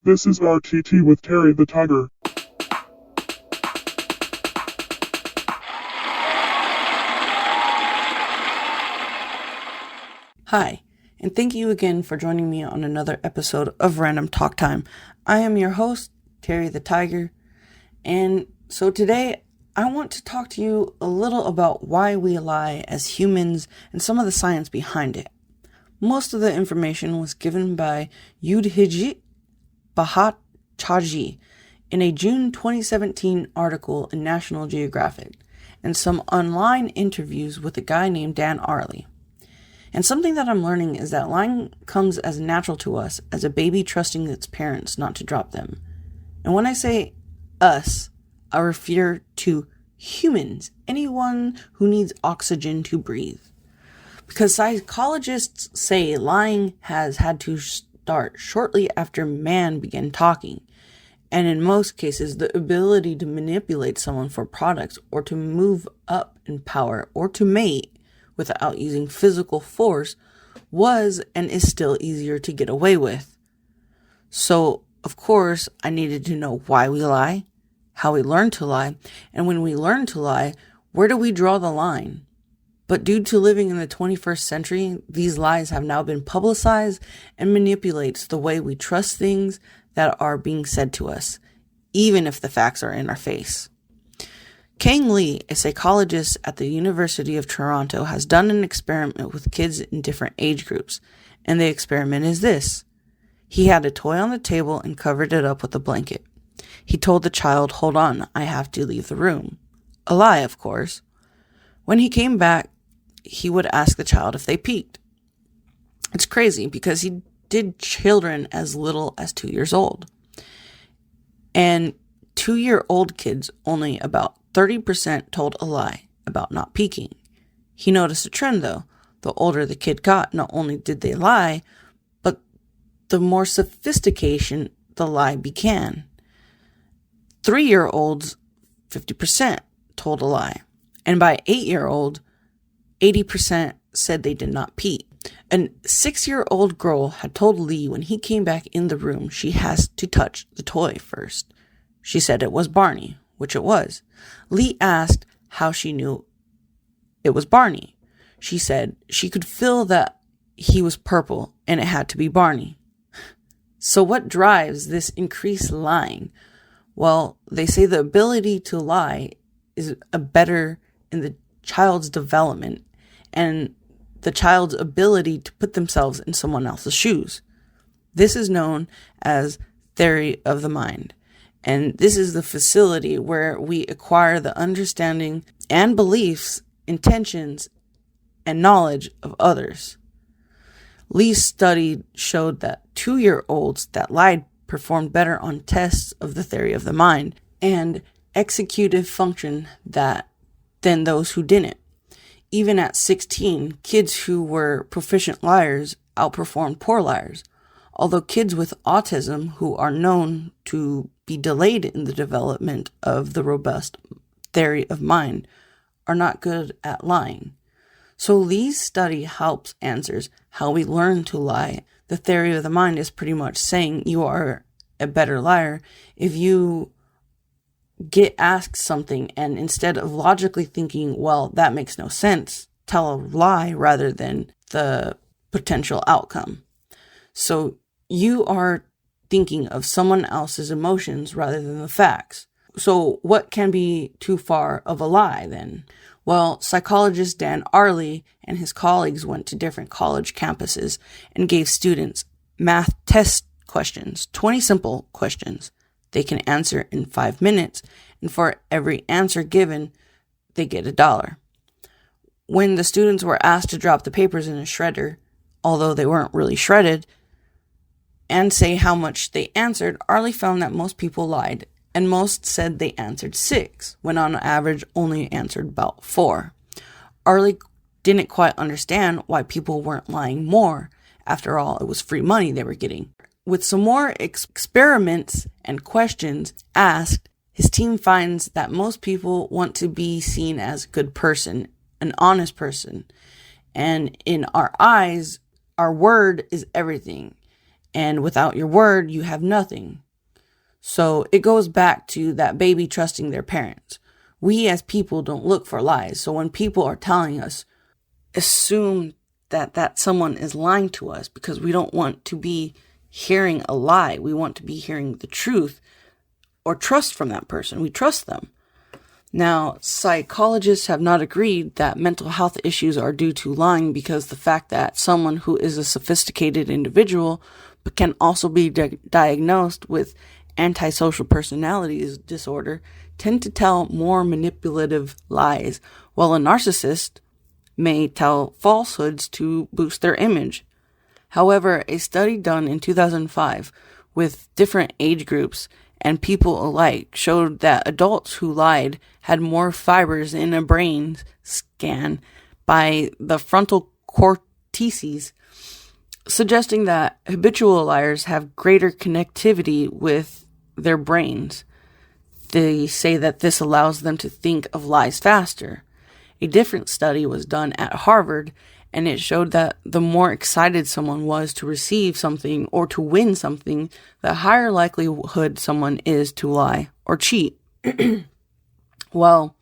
This is RTT with Terry the Tiger. Hi, and thank you again for joining me on another episode of Random Talk Time. I am your host, Terry the Tiger, and so today I want to talk to you a little about why we lie as humans and some of the science behind it. Most of the information was given by Yudhijit Bhattacharjee in a June 2017 article in National Geographic, and some online interviews with a guy named Dan Ariely. And something that I'm learning is that lying comes as natural to us as a baby trusting its parents not to drop them. And when I say us, I refer to humans, anyone who needs oxygen to breathe. Because psychologists say lying has had to start shortly after man began talking. And in most cases, the ability to manipulate someone for products or to move up in power or to mate without using physical force was and is still easier to get away with. So, of course, I needed to know why we lie, how we learn to lie, and when we learn to lie, where do we draw the line? But due to living in the 21st century, these lies have now been publicized and manipulates the way we trust things that are being said to us, even if the facts are in our face. Kang Lee, a psychologist at the University of Toronto, has done an experiment with kids in different age groups, and the experiment is this. He had a toy on the table and covered it up with a blanket. He told the child, "Hold on, I have to leave the room." A lie, of course. When he came back, he would ask the child if they peeked. It's crazy because he did children as little as 2 years old. And 2-year-old kids, only about 30% told a lie about not peeking. He noticed a trend though. The older the kid got, not only did they lie, but the more sophistication the lie began. 3-year-olds, 50% told a lie. And by 8-year-old, 80% said they did not peek. A 6-year-old girl had told Lee when he came back in the room she has to touch the toy first. She said it was Barney, which it was. Lee asked how she knew it was Barney. She said she could feel that he was purple and it had to be Barney. So what drives this increased lying? Well, they say the ability to lie is better in the child's development and the child's ability to put themselves in someone else's shoes. This is known as theory of the mind. And this is the facility where we acquire the understanding and beliefs, intentions, and knowledge of others. Lee's study showed that 2-year-olds that lied performed better on tests of the theory of the mind and executive function than those who didn't. Even at 16, kids who were proficient liars outperformed poor liars. Although kids with autism, who are known to be delayed in the development of the robust theory of mind, are not good at lying. So Lee's study helps answers how we learn to lie. The theory of the mind is pretty much saying you are a better liar if you get asked something and instead of logically thinking, well, that makes no sense, tell a lie rather than the potential outcome. So you are thinking of someone else's emotions rather than the facts. So what can be too far of a lie then? Well, psychologist Dan Ariely and his colleagues went to different college campuses and gave students math test questions, 20 simple questions. They can answer in 5 minutes, and for every answer given, they get $1. When the students were asked to drop the papers in a shredder, although they weren't really shredded, and say how much they answered, Ariely found that most people lied, and most said they answered 6, when on average only answered about 4. Ariely didn't quite understand why people weren't lying more. After all, it was free money they were getting. With some more experiments and questions asked, his team finds that most people want to be seen as a good person, an honest person. And in our eyes, our word is everything. And without your word, you have nothing. So it goes back to that baby trusting their parents. We as people don't look for lies. So when people are telling us, assume that someone is lying to us, because we don't want to be hearing a lie. We want to be hearing the truth or trust from that person. We trust them. Now, psychologists have not agreed that mental health issues are due to lying, because the fact that someone who is a sophisticated individual but can also be diagnosed with antisocial personality disorder tend to tell more manipulative lies, while a narcissist may tell falsehoods to boost their image. However, a study done in 2005 with different age groups and people alike showed that adults who lied had more fibers in a brain scan by the frontal cortices, suggesting that habitual liars have greater connectivity with their brains. They say that this allows them to think of lies faster. A different study was done at Harvard, and it showed that the more excited someone was to receive something or to win something, the higher likelihood someone is to lie or cheat. Well,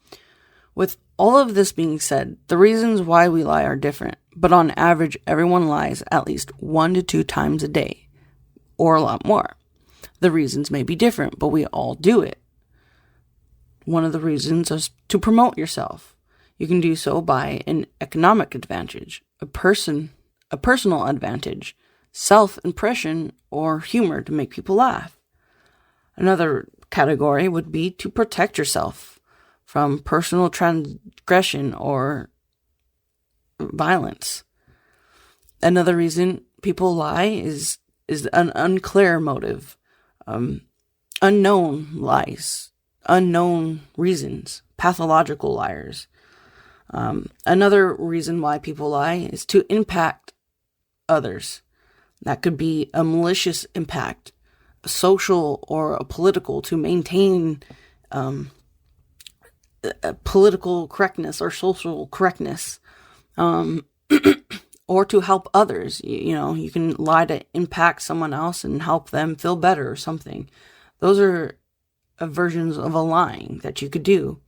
with all of this being said, the reasons why we lie are different, but on average, everyone lies at least 1 to 2 times a day, or a lot more. The reasons may be different, but we all do it. One of the reasons is to promote yourself. You can do so by an economic advantage, a personal advantage, self-impression, or humor to make people laugh. Another category would be to protect yourself from personal transgression or violence. Another reason people lie is an unclear motive, unknown lies, unknown reasons, pathological liars. Another reason why people lie is to impact others. That could be a malicious impact, a social or a political, to maintain a political correctness or social correctness, or to help others. You can lie to impact someone else and help them feel better or something. Those are versions of a lying that you could do.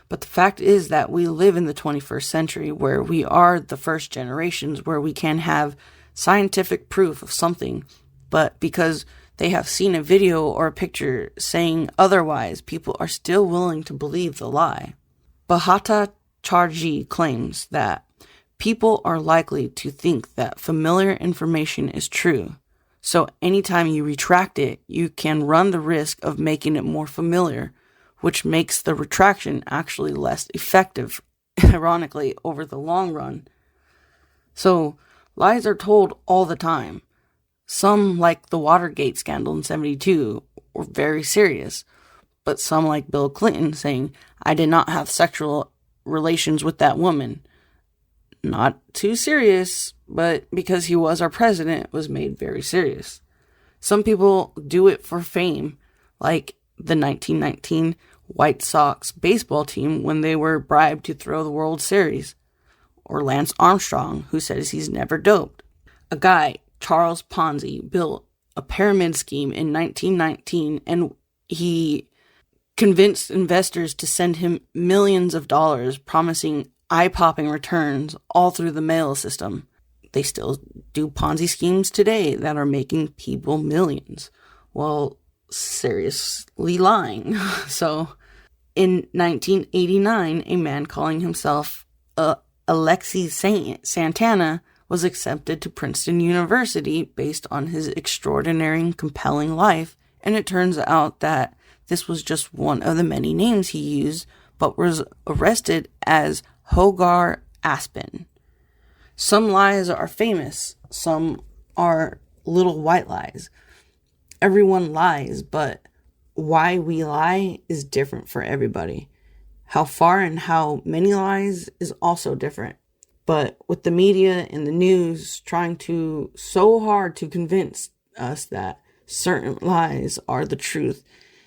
But the fact is that we live in the 21st century, where we are the first generations where we can have scientific proof of something, but because they have seen a video or a picture saying otherwise, people are still willing to believe the lie. Bahata Charji claims that people are likely to think that familiar information is true. So anytime you retract it, you can run the risk of making it more familiar, which makes the retraction actually less effective, ironically, over the long run. So, lies are told all the time. Some, like the Watergate scandal in 1972, were very serious. But some, like Bill Clinton, saying, "I did not have sexual relations with that woman." Not too serious, but because he was our president, was made very serious. Some people do it for fame, like the 1919 White Sox baseball team when they were bribed to throw the World Series. Or Lance Armstrong, who says he's never doped. A guy, Charles Ponzi, built a pyramid scheme in 1919, and he convinced investors to send him millions of dollars, promising eye-popping returns all through the mail system. They still do Ponzi schemes today that are making people millions. Well, seriously lying. So, in 1989, a man calling himself Alexis Santana was accepted to Princeton University based on his extraordinary and compelling life, and it turns out that this was just one of the many names he used, but was arrested as Hogar Aspen. Some lies are famous, some are little white lies. Everyone lies, but why we lie is different for everybody. How far and how many lies is also different. But with the media and the news trying to so hard to convince us that certain lies are the truth,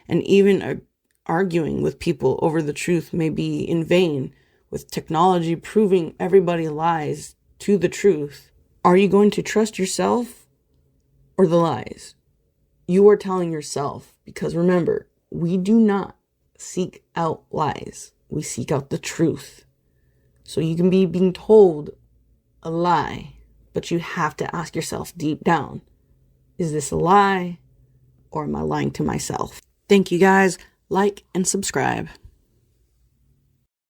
and even arguing with people over the truth may be in vain, with technology proving everybody lies to the truth, are you going to trust yourself or the lies. You are telling yourself, because remember, we do not seek out lies. We seek out the truth. So you can be being told a lie, but you have to ask yourself deep down, is this a lie or am I lying to myself? Thank you guys. Like and subscribe.